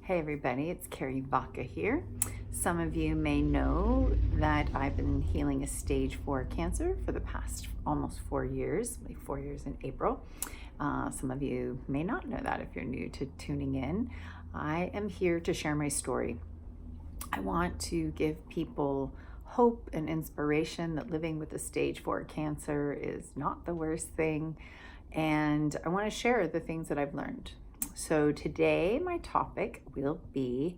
Hey everybody, it's Carrie Baca here. Some of you may know that I've been healing a stage 4 cancer for the past almost 4 years, like 4 years in April. Some of you may not know that if you're new to tuning in. I am here to share my story. I want to give people hope and inspiration that living with a stage 4 cancer is not the worst thing. And I want to share the things that I've learned. So today my topic will be,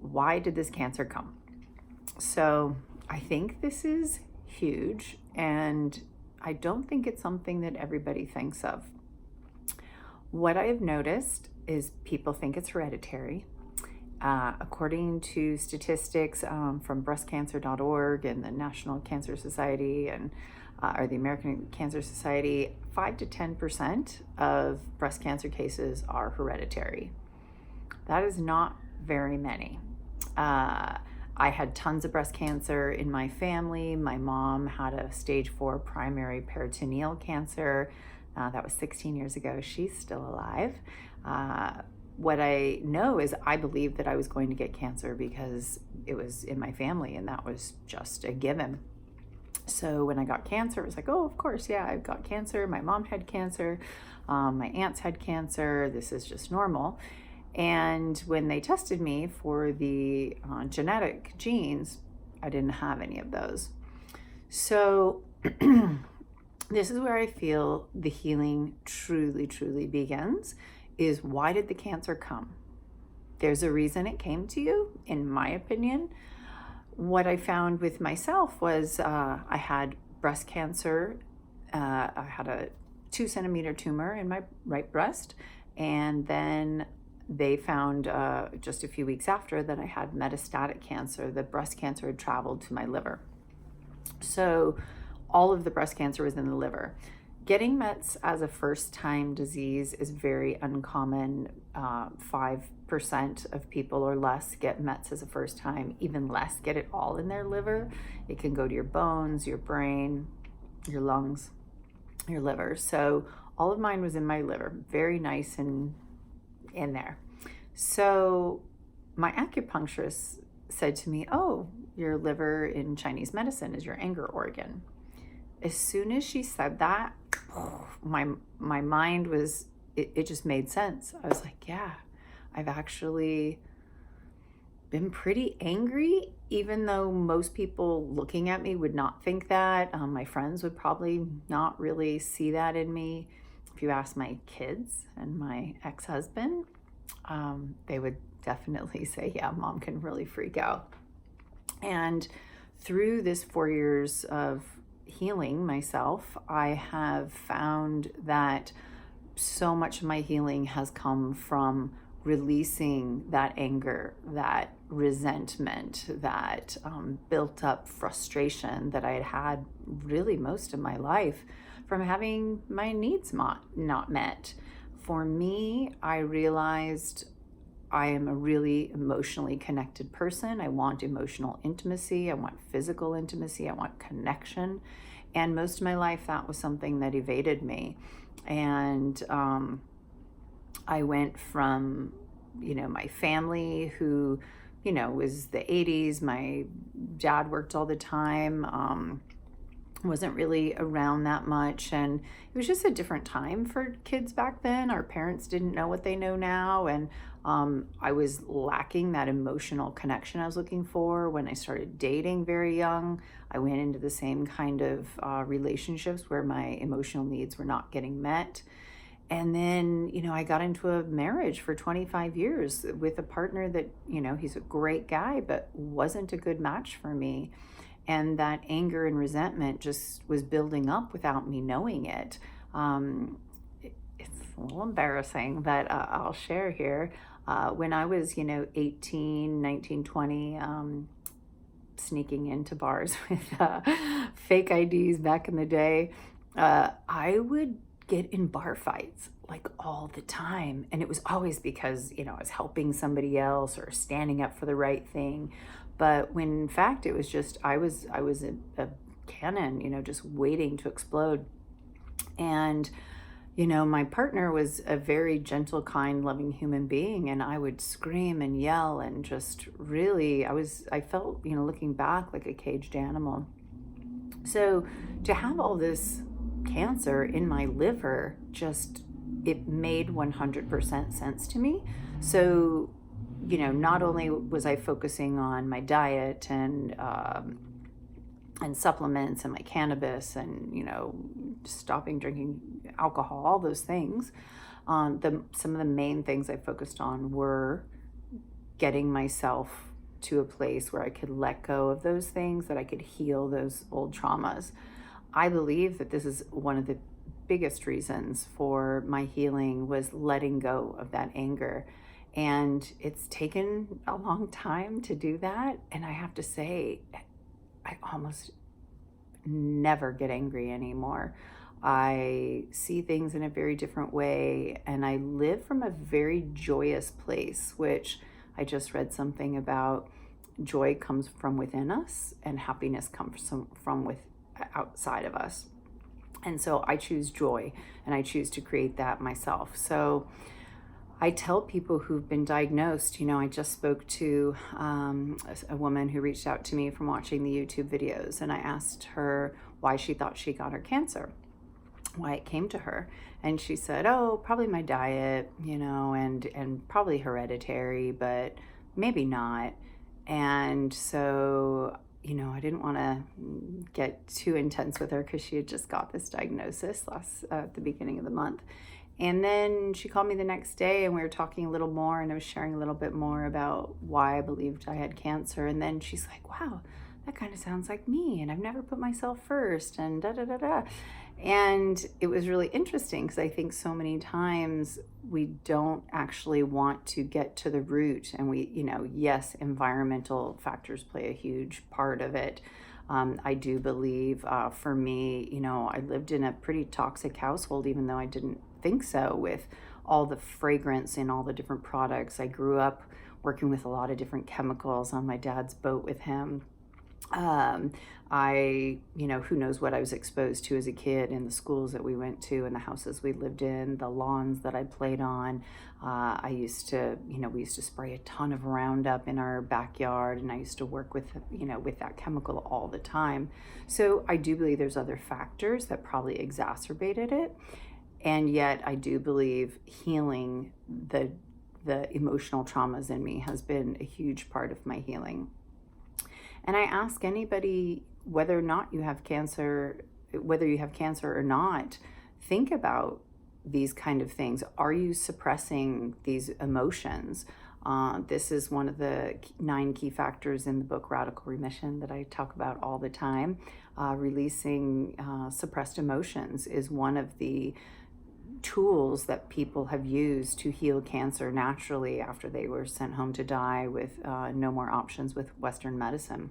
why did this cancer come? So I think this is huge, and I don't think it's something that everybody thinks of. What I have noticed is people think it's hereditary. According to statistics from breastcancer.org and the National Cancer Society or the American Cancer Society, 5 to 10% of breast cancer cases are hereditary. That is not very many. I had tons of breast cancer in my family. My mom had a stage 4 primary peritoneal cancer. That was 16 years ago. She's still alive. What I know is I believed that I was going to get cancer because it was in my family, and that was just a given. So when I got cancer, it was like, oh, of course, yeah, I've got cancer. My mom had cancer. My aunts had cancer. This is just normal. And when they tested me for the genetic genes, I didn't have any of those. So this is where I feel the healing truly, truly begins, is why did the cancer come? There's a reason it came to you, in my opinion. What I found with myself was I had breast cancer. I had a 2-centimeter tumor in my right breast, and then they found just a few weeks after that I had metastatic cancer. The breast cancer had traveled to my liver. So all of the breast cancer was in the liver. Getting Mets as a first-time disease is very uncommon. 5% of people or less get Mets as a first time, even less get it all in their liver. It can go to your bones, your brain, your lungs, your liver. So all of mine was in my liver, very nice and in there. So my acupuncturist said to me, oh, your liver in Chinese medicine is your anger organ. As soon as she said that, my mind was, it just made sense. I was like, yeah, I've actually been pretty angry, even though most people looking at me would not think that. My friends would probably not really see that in me. If you ask my kids and my ex-husband, they would definitely say, yeah, mom can really freak out. And through this 4 years of healing myself, I have found that so much of my healing has come from releasing that anger, that resentment, that built up frustration that I had had really most of my life from having my needs not met. For me, I realized I am a really emotionally connected person. I want emotional intimacy. I want physical intimacy. I want connection. And most of my life, that was something that evaded me. And I went from, my family who, was the 80s. My dad worked all the time. Wasn't really around that much, and it was just a different time for kids back then. Our parents didn't know what they know now, and I was lacking that emotional connection I was looking for. When I started dating very young, I went into the same kind of relationships where my emotional needs were not getting met. And then, I got into a marriage for 25 years with a partner that, he's a great guy, but wasn't a good match for me. And that anger and resentment just was building up without me knowing it. It's a little embarrassing, but I'll share here. When I was, 18, 19, 20, sneaking into bars with fake IDs back in the day, I would get in bar fights like all the time. And it was always because, I was helping somebody else or standing up for the right thing. But when in fact it was just, I was a cannon, just waiting to explode. And You know, my partner was a very gentle, kind, loving human being, and I would scream and yell and just really, I felt, looking back, like a caged animal. So to have all this cancer in my liver, just, it made 100% sense to me. So, not only was I focusing on my diet and supplements and my cannabis and stopping drinking alcohol, all those things, some of the main things I focused on were getting myself to a place where I could let go of those things, that I could heal those old traumas. I believe that this is one of the biggest reasons for my healing, was letting go of that anger. And it's taken a long time to do that. And I have to say, I almost never get angry anymore. I see things in a very different way, and I live from a very joyous place, which I just read something about. Joy comes from within us, and happiness comes from outside of us. And so I choose joy, and I choose to create that myself. So I tell people who've been diagnosed, I just spoke to a woman who reached out to me from watching the YouTube videos, and I asked her why she thought she got her cancer, why it came to her. And she said, oh, probably my diet, and probably hereditary, but maybe not. And so, I didn't want to get too intense with her because she had just got this diagnosis at the beginning of the month. And then she called me the next day, and we were talking a little more, and I was sharing a little bit more about why I believed I had cancer. And then she's like, wow, that kind of sounds like me, and I've never put myself first, and da da da da. And it was really interesting, because I think so many times we don't actually want to get to the root. And yes, environmental factors play a huge part of it. I do believe, for me, I lived in a pretty toxic household, even though I didn't think so, with all the fragrance and all the different products. I grew up working with a lot of different chemicals on my dad's boat with him. Who knows what I was exposed to as a kid, in the schools that we went to and the houses we lived in, the lawns that I played on. We used to spray a ton of Roundup in our backyard, and I used to work with that chemical all the time. So I do believe there's other factors that probably exacerbated it. And yet I do believe healing the emotional traumas in me has been a huge part of my healing. And I ask anybody, whether or not you have cancer, whether you have cancer or not, think about these kind of things. Are you suppressing these emotions? This is one of the 9 key factors in the book Radical Remission that I talk about all the time. Releasing suppressed emotions is one of the tools that people have used to heal cancer naturally after they were sent home to die with no more options with Western medicine.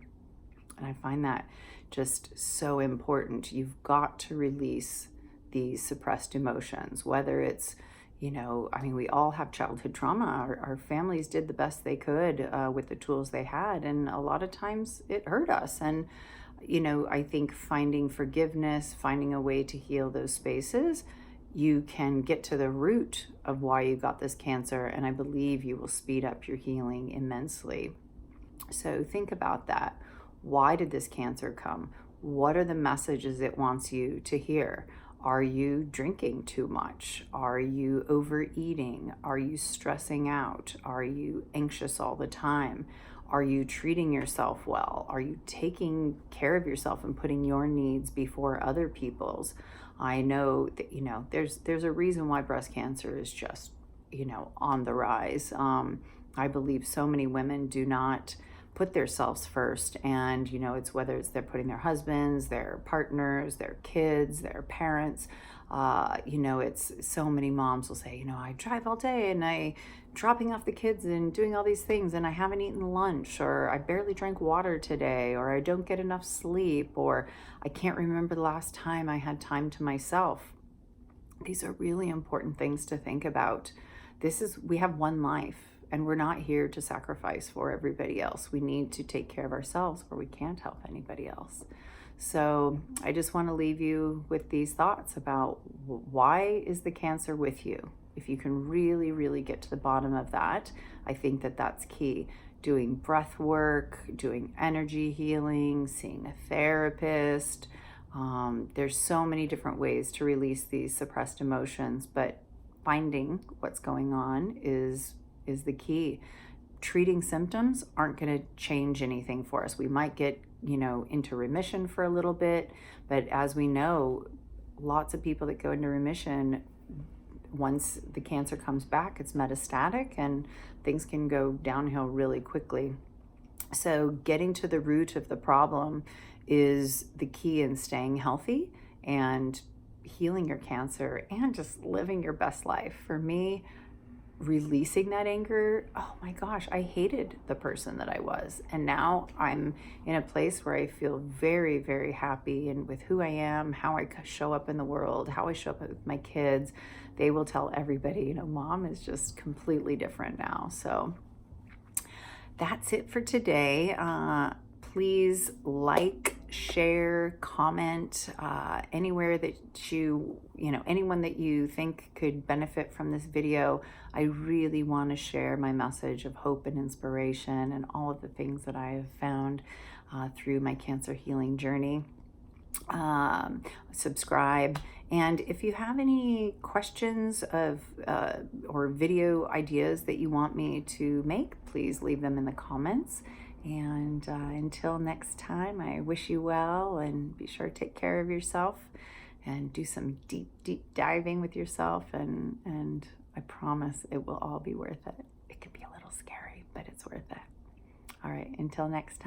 And I find that just so important. You've got to release these suppressed emotions, whether it's, we all have childhood trauma. Our families did the best they could with the tools they had, and a lot of times it hurt us. And, I think finding forgiveness, finding a way to heal those spaces, you can get to the root of why you got this cancer, and I believe you will speed up your healing immensely. So think about that. Why did this cancer come? What are the messages it wants you to hear? Are you drinking too much? Are you overeating? Are you stressing out? Are you anxious all the time? Are you treating yourself well? Are you taking care of yourself and putting your needs before other people's? I know that, there's a reason why breast cancer is just, on the rise. I believe so many women do not put themselves first. And, it's whether they're putting their husbands, their partners, their kids, their parents. It's so many moms will say, I drive all day and I dropping off the kids and doing all these things, and I haven't eaten lunch, or I barely drank water today, or I don't get enough sleep, or I can't remember the last time I had time to myself. These are really important things to think about. We have one life, and we're not here to sacrifice for everybody else. We need to take care of ourselves, or we can't help anybody else. So I just want to leave you with these thoughts about why is the cancer with you? If you can really, really get to the bottom of that, I think that that's key. Doing breath work, doing energy healing, seeing a therapist. There's so many different ways to release these suppressed emotions, but finding what's going on is the key. Treating symptoms aren't going to change anything for us. We might get, into remission for a little bit, but as we know, lots of people that go into remission, once the cancer comes back, it's metastatic and things can go downhill really quickly. So getting to the root of the problem is the key in staying healthy and healing your cancer and just living your best life. For me, releasing that anger, oh my gosh, I hated the person that I was. And now I'm in a place where I feel very, very happy and with who I am, how I show up in the world, how I show up with my kids. They will tell everybody, mom is just completely different now. So that's it for today. Please like, share, comment anywhere that anyone that you think could benefit from this video. I really want to share my message of hope and inspiration and all of the things that I have found through my cancer healing journey. Subscribe, and if you have any questions or video ideas that you want me to make, please leave them in the comments. And until next time, I wish you well, and be sure to take care of yourself and do some deep diving with yourself, and I promise it will all be worth it. It could be a little scary, but it's worth it. All right, until next time.